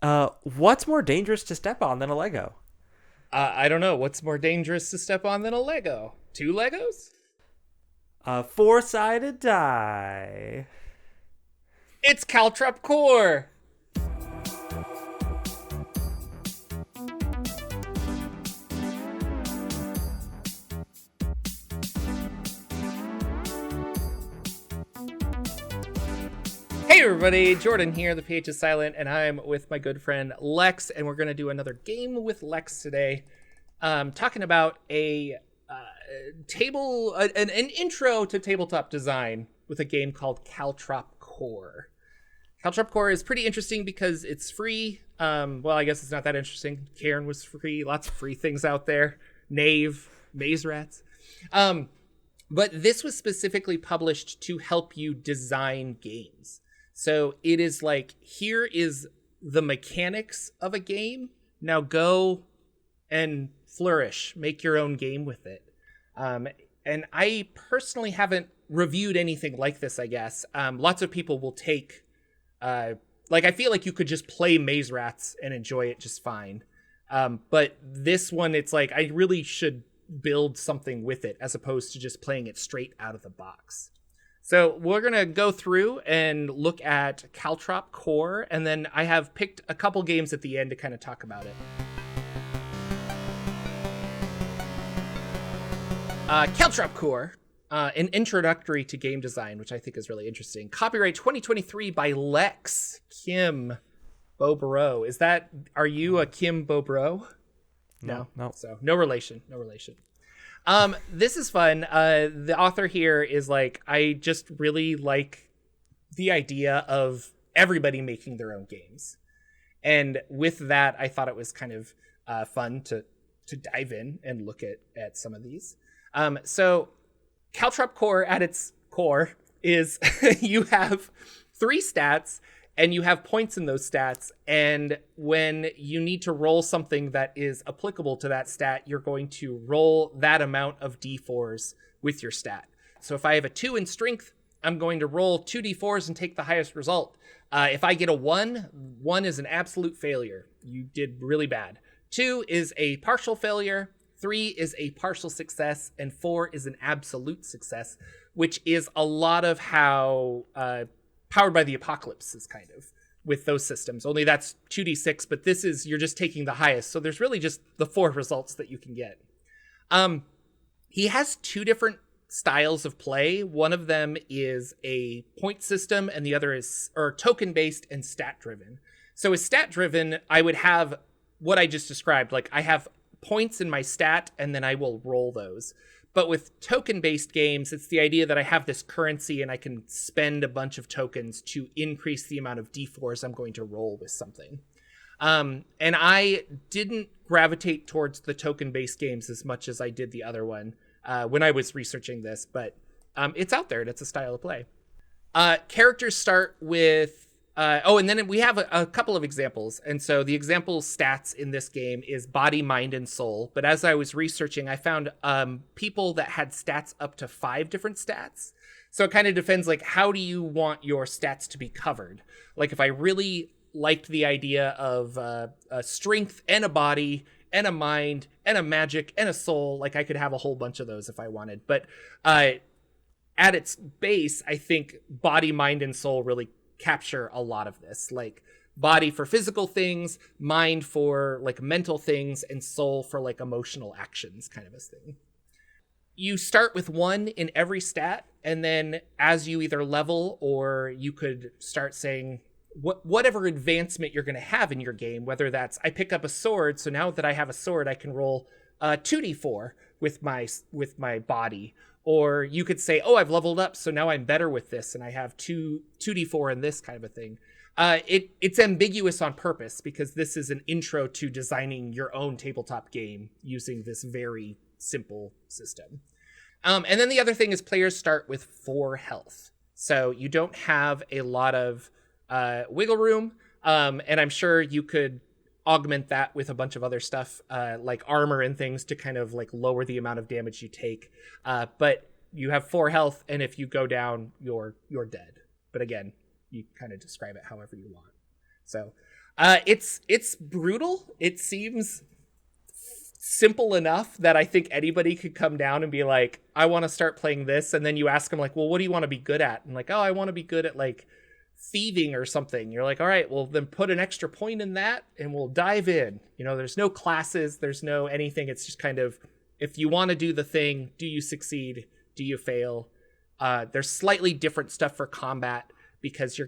What's more dangerous to step on than a Lego? I don't know. What's more dangerous to step on than a Lego? Two Legos? A four-sided die. It's Caltrop Core! Hey everybody, Jordan here, the PH is silent, and I'm with my good friend Lex, and we're going to do another game with Lex today, talking about an intro to tabletop design with a game called Caltrop Core. Caltrop Core is pretty interesting because it's free. Well, I guess it's not that interesting. Cairn was free, lots of free things out there. Knave, Maze Rats. But this was specifically published to help you design games. So it is like, here is the mechanics of a game. Now go and flourish, make your own game with it. And I personally haven't reviewed anything like this, I guess. Lots of people will take, I feel like you could just play Maze Rats and enjoy it just fine. But this one, it's like, I really should build something with it as opposed to just playing it straight out of the box. So we're going to go through and look at Caltrop Core, and then I have picked a couple games at the end to kind of talk about it. Caltrop Core, an introductory to game design, which I think is really interesting. Copyright 2023 by Lex Kim Bobro. Are you a Kim Bobro? No. So no relation. This is fun. The author here is like, I just really like the idea of everybody making their own games. And with that, I thought it was kind of fun to dive in and look at some of these. So Caltrop Core at its core is you have 3 stats and you have points in those stats. And when you need to roll something that is applicable to that stat, you're going to roll that amount of d4s with your stat. So if I have a 2 in strength, I'm going to roll 2 d4s and take the highest result. If I get a 1 is an absolute failure. You did really bad. 2 is a partial failure. 3 is a partial success. And 4 is an absolute success, which is a lot of how Powered by the Apocalypse is kind of with those systems. Only that's 2d6, but this is, you're just taking the highest. So there's really just the 4 results that you can get. He has 2 different styles of play. One of them is a point system, and the other is token-based and stat-driven. So with stat-driven, I would have what I just described. Like, I have points in my stat, and then I will roll those. But with token-based games, it's the idea that I have this currency and I can spend a bunch of tokens to increase the amount of d4s I'm going to roll with something. And I didn't gravitate towards the token-based games as much as I did the other one when I was researching this, but it's out there and it's a style of play. Characters start with and then we have a couple of examples. And so the example stats in this game is body, mind, and soul. But as I was researching, I found people that had stats up to 5 different stats. So it kind of depends, like, how do you want your stats to be covered? Like, if I really liked the idea of a strength and a body and a mind and a magic and a soul, like, I could have a whole bunch of those if I wanted. But at its base, I think body, mind, and soul really capture a lot of this, like body for physical things, mind for like mental things, and soul for like emotional actions, kind of a thing. You start with 1 in every stat, and then as you either level, or you could start saying whatever advancement you're going to have in your game, whether that's I pick up a sword, so now that I have a sword, I can roll 2d4 with my body. Or you could say, oh, I've leveled up, so now I'm better with this, and I have 2d4 in this kind of a thing. It's ambiguous on purpose, because this is an intro to designing your own tabletop game using this very simple system. And then the other thing is players start with 4 health. So you don't have a lot of wiggle room, and I'm sure you could augment that with a bunch of other stuff, like armor and things, to kind of like lower the amount of damage you take. But you have 4 health, and if you go down, you're dead. But again, you kind of describe it however you want. So It's brutal. It seems simple enough that I think anybody could come down and be like, I want to start playing this. And then you ask them like, well, what do you want to be good at? And like, oh, I want to be good at like thieving or something. You're like, all right, well then put an extra point in that and we'll dive in. There's no classes, there's no anything. It's just kind of, if you want to do the thing, do you succeed? Do you fail? There's slightly different stuff for combat because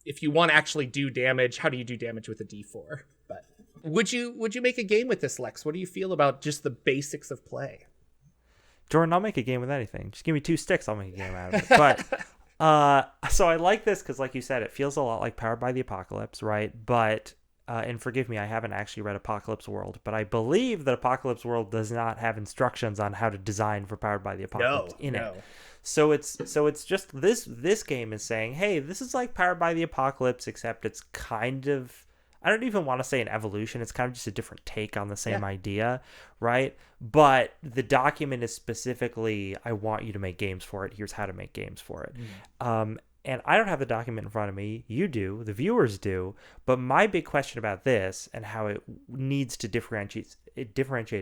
if you want to actually do damage, how do you do damage with a D4? But would you make a game with this, Lex? What do you feel about just the basics of play? Jordan, I'll make a game with anything. Just give me 2 sticks, I'll make a game out of it. But so I like this because, like you said, it feels a lot like Powered by the Apocalypse, right? But and forgive me, I haven't actually read Apocalypse World, but I believe that Apocalypse World does not have instructions on how to design for Powered by the Apocalypse in it. So it's just this game is saying, hey, this is like Powered by the Apocalypse, except it's kind of, I don't even want to say an evolution. It's kind of just a different take on the same idea, right? But the document is specifically, I want you to make games for it. Here's how to make games for it. And I don't have the document in front of me. You do. The viewers do. But my big question about this and how it needs to differentiate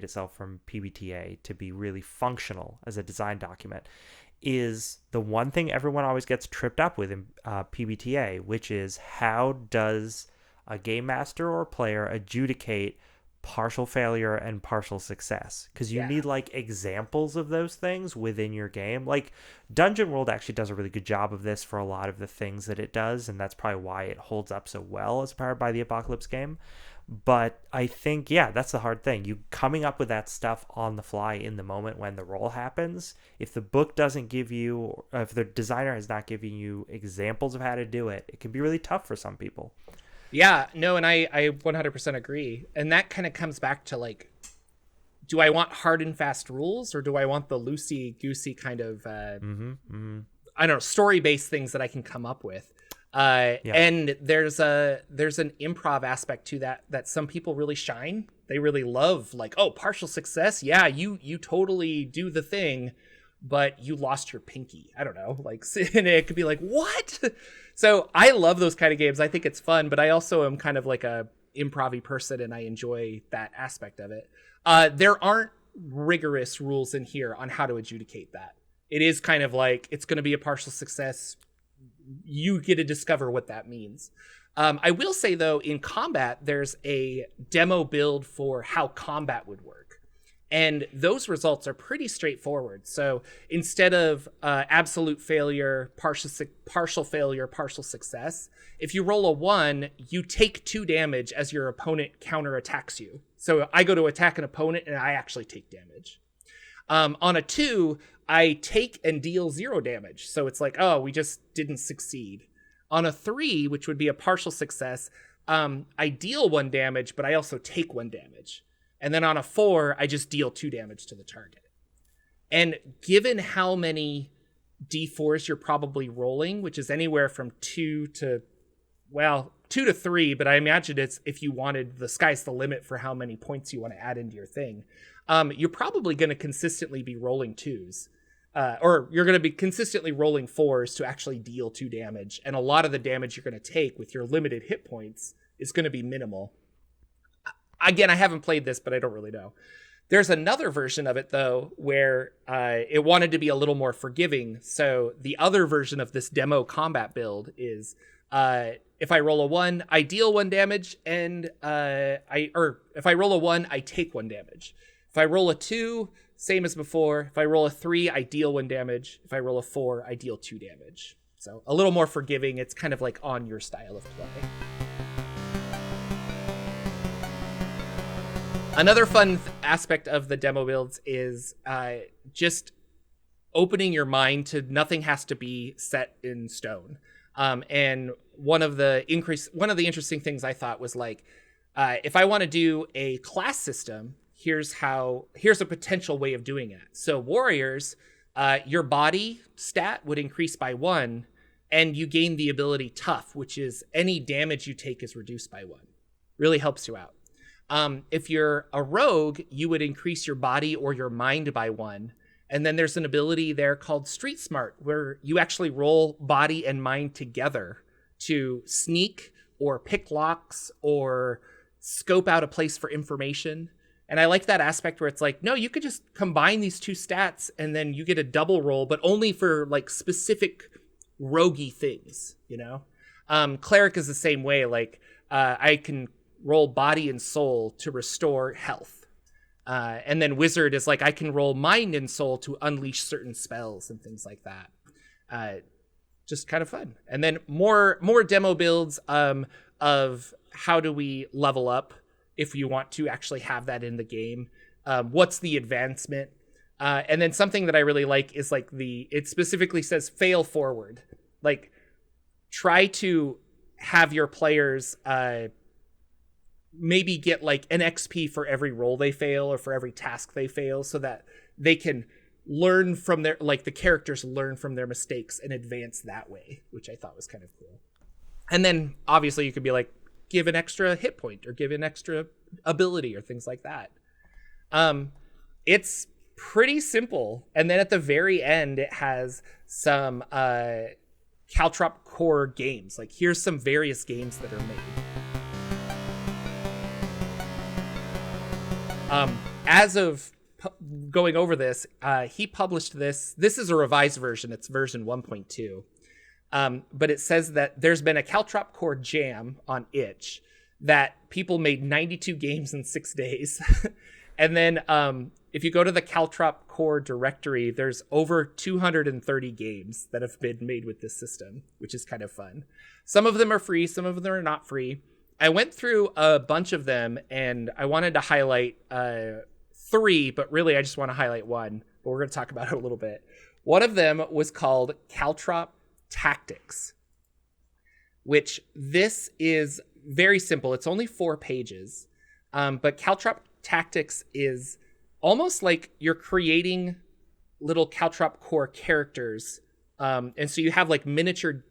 itself from PBTA to be really functional as a design document is the one thing everyone always gets tripped up with in PBTA, which is how does a game master or player adjudicate partial failure and partial success? Because you need like examples of those things within your game. Like Dungeon World actually does a really good job of this for a lot of the things that it does, and that's probably why it holds up so well as Powered by the Apocalypse game. But I think, that's the hard thing. You coming up with that stuff on the fly in the moment when the roll happens. If the book doesn't give you, if the designer has not given you examples of how to do it, it can be really tough for some people. Yeah, no, and I 100% agree. And that kind of comes back to like, do I want hard and fast rules or do I want the loosey-goosey kind of, I don't know, story-based things that I can come up with? And there's an improv aspect to that some people really shine. They really love like, oh, partial success. Yeah, you totally do the thing, but you lost your pinky. I don't know, like, and it could be like, what? So I love those kind of games. I think it's fun, but I also am kind of like a improv-y person and I enjoy that aspect of it. There aren't rigorous rules in here on how to adjudicate that. It is kind of like, it's going to be a partial success. You get to discover what that means. I will say, though, in combat, there's a demo build for how combat would work. And those results are pretty straightforward. So instead of absolute failure, partial failure, partial success, if you roll a 1, you take 2 damage as your opponent counterattacks you. So I go to attack an opponent and I actually take damage. On a 2, I take and deal 0 damage. So it's like, oh, we just didn't succeed. On a 3, which would be a partial success, I deal 1 damage, but I also take 1 damage. And then on a 4, I just deal 2 damage to the target. And given how many D4s you're probably rolling, which is anywhere from 2 to 3, but I imagine it's, if you wanted, the sky's the limit for how many points you want to add into your thing. You're probably going to consistently be rolling 2s. Or you're going to be consistently rolling 4s to actually deal 2 damage. And a lot of the damage you're going to take with your limited hit points is going to be minimal. Again, I haven't played this, but I don't really know. There's another version of it, though, where it wanted to be a little more forgiving. So the other version of this demo combat build is if I roll a 1, I deal 1 damage, and if I roll a 1, I take 1 damage. If I roll a 2, same as before. If I roll a 3, I deal 1 damage. If I roll a 4, I deal 2 damage. So a little more forgiving. It's kind of like on your style of play. Another fun aspect of the demo builds is just opening your mind to nothing has to be set in stone. And one of the interesting things I thought was like, if I want to do a class system, here's a potential way of doing it. So warriors, your body stat would increase by 1, and you gain the ability tough, which is any damage you take is reduced by 1. Really helps you out. If you're a rogue, you would increase your body or your mind by 1. And then there's an ability there called Street Smart, where you actually roll body and mind together to sneak or pick locks or scope out a place for information. And I like that aspect where it's like, no, you could just combine these two stats and then you get a double roll, but only for like specific roguey things, you know? Cleric is the same way. Like, I can roll body and soul to restore health. And then wizard is like, I can roll mind and soul to unleash certain spells and things like that. Just kind of fun. And then more demo builds of how do we level up if you want to actually have that in the game. What's the advancement? And then something that I really like is like it specifically says fail forward. Like, try to have your players maybe get like an XP for every roll they fail or for every task they fail, so that they can learn from their, like, the characters learn from their mistakes and advance that way, which I thought was kind of cool. And then obviously you could be like, give an extra hit point or give an extra ability or things like that. It's pretty simple. And then at the very end, it has some Caltrop Core games. Like, here's some various games that are made. As of going over this, he published this. This is a revised version. It's version 1.2. But it says that there's been a Caltrop Core jam on itch that people made 92 games in 6 days. And then if you go to the Caltrop Core directory, there's over 230 games that have been made with this system, which is kind of fun. Some of them are free, some of them are not free. I went through a bunch of them, and I wanted to highlight 3, but really I just want to highlight one. But we're going to talk about it a little bit. One of them was called Caltrop Tactics, which this is very simple. It's only 4 pages, but Caltrop Tactics is almost like you're creating little Caltrop Core characters, and so you have like miniature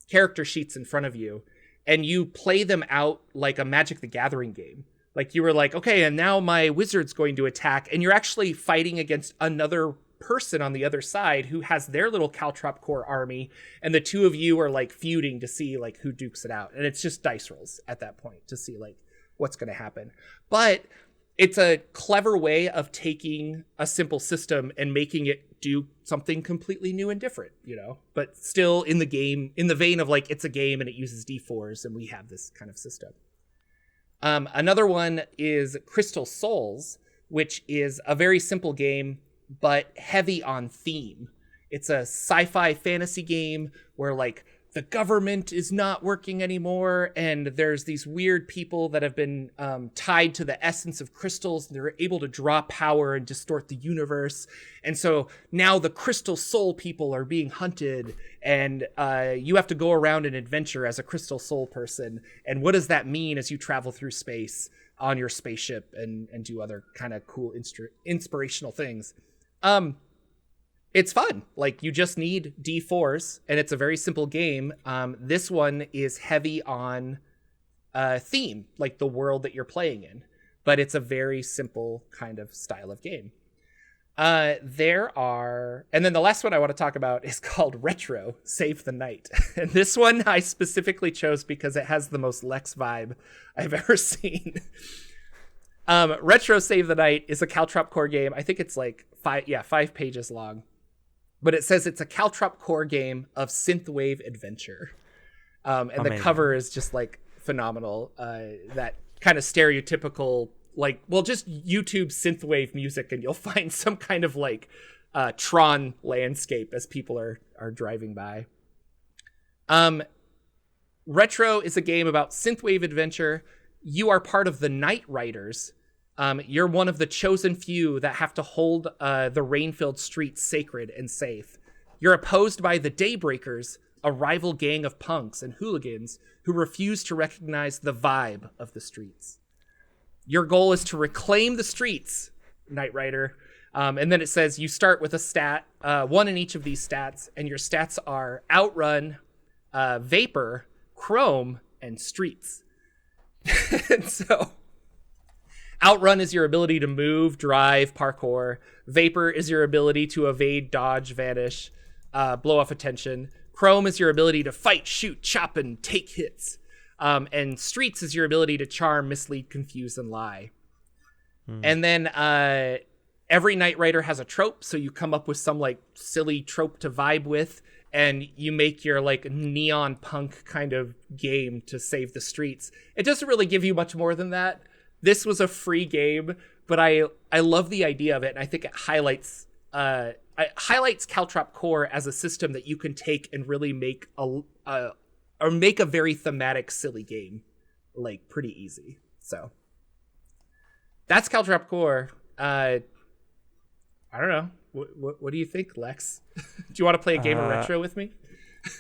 character sheets in front of you, and you play them out like a Magic the Gathering game. Like, you were like, okay, and now my wizard's going to attack, and you're actually fighting against another person on the other side who has their little Caltrop Core army, and the two of you are like feuding to see like who dukes it out. And it's just dice rolls at that point to see like what's going to happen. But it's a clever way of taking a simple system and making it do something completely new and different, you know, but still in the game, in the vein of like, it's a game and it uses D4s and we have this kind of system. Another one is Crystal Souls, which is a very simple game, but heavy on theme. It's a sci-fi fantasy game where like the government is not working anymore, and there's these weird people that have been tied to the essence of crystals, and they're able to draw power and distort the universe. And so now the Crystal Soul people are being hunted, and you have to go around and adventure as a Crystal Soul person. And what does that mean as you travel through space on your spaceship and do other kind of cool inspirational things? It's fun. Like, you just need D4s, and it's a very simple game. This one is heavy on theme, like the world that you're playing in, but it's a very simple kind of style of game. And then the last one I want to talk about is called Retro Save the Night. And this one I specifically chose because it has the most Lex vibe I've ever seen. Retro Save the Night is a Caltrop Core game. I think it's like 5 pages long. But it says it's a Caltrop Core game of synthwave adventure. And the cover is just like phenomenal. That kind of stereotypical, like, well, just YouTube synthwave music, and you'll find some kind of like Tron landscape as people are driving by. Retro is a game about synthwave adventure. You are part of the Night Riders. You're one of the chosen few that have to hold the rain-filled streets sacred and safe. You're opposed by the Daybreakers, a rival gang of punks and hooligans who refuse to recognize the vibe of the streets. Your goal is to reclaim the streets, Knight Rider. And then it says you start with a stat, one in each of these stats, and your stats are Outrun, Vapor, Chrome, and Streets. And so Outrun is your ability to move, drive, parkour. Vapor is your ability to evade, dodge, vanish, blow off attention. Chrome is your ability to fight, shoot, chop, and take hits. And Streets is your ability to charm, mislead, confuse, and lie. And then every Knight Rider has a trope, so you come up with some like silly trope to vibe with, and you make your like neon punk kind of game to save the streets. It doesn't really give you much more than that. This was a free game, but I love the idea of it, and I think it highlights Caltrop Core as a system that you can take and really make a very thematic, silly game like pretty easy. So that's Caltrop Core. I don't know. What do you think, Lex? Do you want to play a game of retro with me?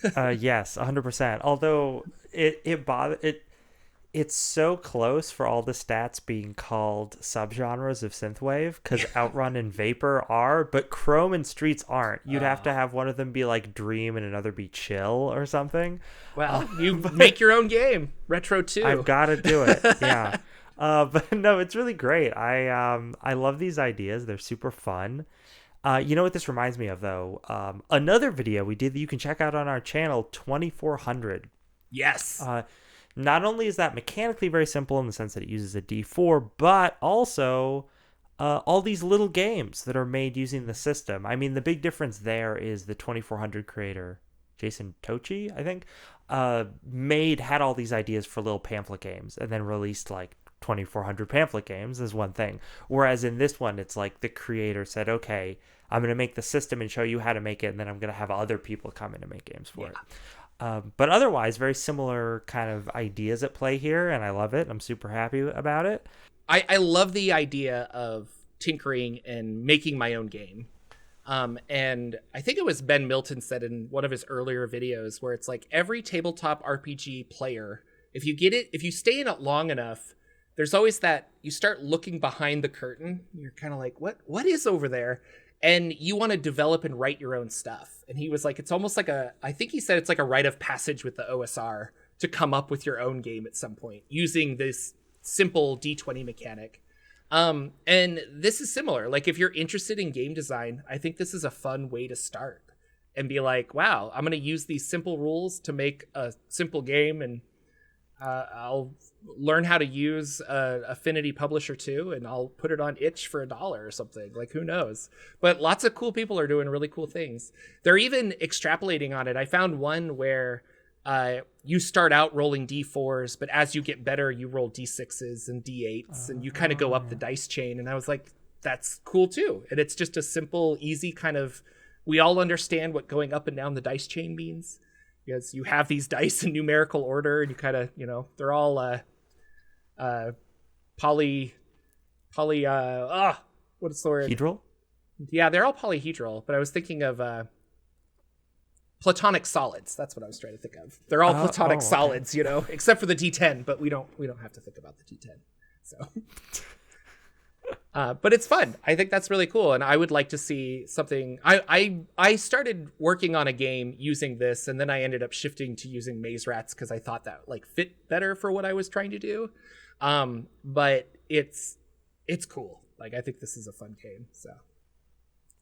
Yes, 100%. Although it's so close for all the stats being called subgenres of synthwave, because Outrun and Vapor are, but Chrome and Streets aren't. You'd have to have one of them be like Dream and another be Chill or something. Well, you make your own game, Retro 2. I've got to do it. Yeah. But no, it's really great. I love these ideas. They're super fun. You know what this reminds me of, though? Another video we did that you can check out on our channel, 2400. Yes. Not only is that mechanically very simple in the sense that it uses a D4, but also all these little games that are made using the system. I mean, the big difference there is the 2400 creator, Jason Tochi, I think, had all these ideas for little pamphlet games and then released like 2400 pamphlet games as one thing. Whereas in this one, it's like the creator said, okay, I'm going to make the system and show you how to make it, and then I'm going to have other people come in and make games for it. But otherwise, very similar kind of ideas at play here, and I love it. I'm super happy about it. I love the idea of tinkering and making my own game. And I think it was Ben Milton said in one of his earlier videos where it's like every tabletop RPG player, if you stay in it long enough, there's always that you start looking behind the curtain. You're kind of like, what is over there? And you want to develop and write your own stuff. And he was like, it's almost like I think he said it's like a rite of passage with the OSR to come up with your own game at some point using this simple D20 mechanic. And this is similar. Like if you're interested in game design, I think this is a fun way to start and be like, wow, I'm going to use these simple rules to make a simple game, and I'll learn how to use Affinity Publisher 2, and I'll put it on itch for $1 or something. Like, who knows? But lots of cool people are doing really cool things. They're even extrapolating on it. I found one where you start out rolling D4s, but as you get better, you roll D6s and D8s, and you kind of go up the dice chain. And I was like, that's cool too. And it's just a simple, easy kind of, we all understand what going up and down the dice chain means. Because you have these dice in numerical order, and you kind of, they're all what's the word? Hedral? Yeah, they're all polyhedral, but I was thinking of platonic solids. That's what I was trying to think of. They're all platonic solids, except for the D10, but we don't have to think about the D10. So but it's fun. I think that's really cool, and I would like to see something. I started working on a game using this, and then I ended up shifting to using maze rats because I thought that like fit better for what I was trying to do. But it's cool. Like, I think this is a fun game. So,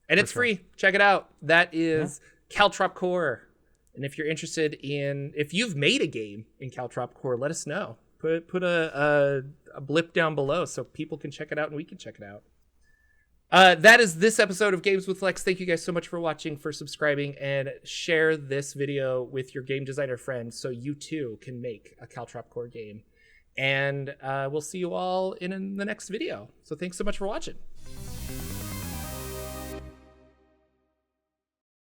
and it's free. Check it out. That is Caltrop Core. And if you're interested if you've made a game in Caltrop Core, let us know. Put a blip down below so people can check it out and we can check it out. That is this episode of Games with Lex. Thank you guys so much for watching, for subscribing, and share this video with your game designer friends so you too can make a Caltrop Core game. And we'll see you all in the next video. So thanks so much for watching.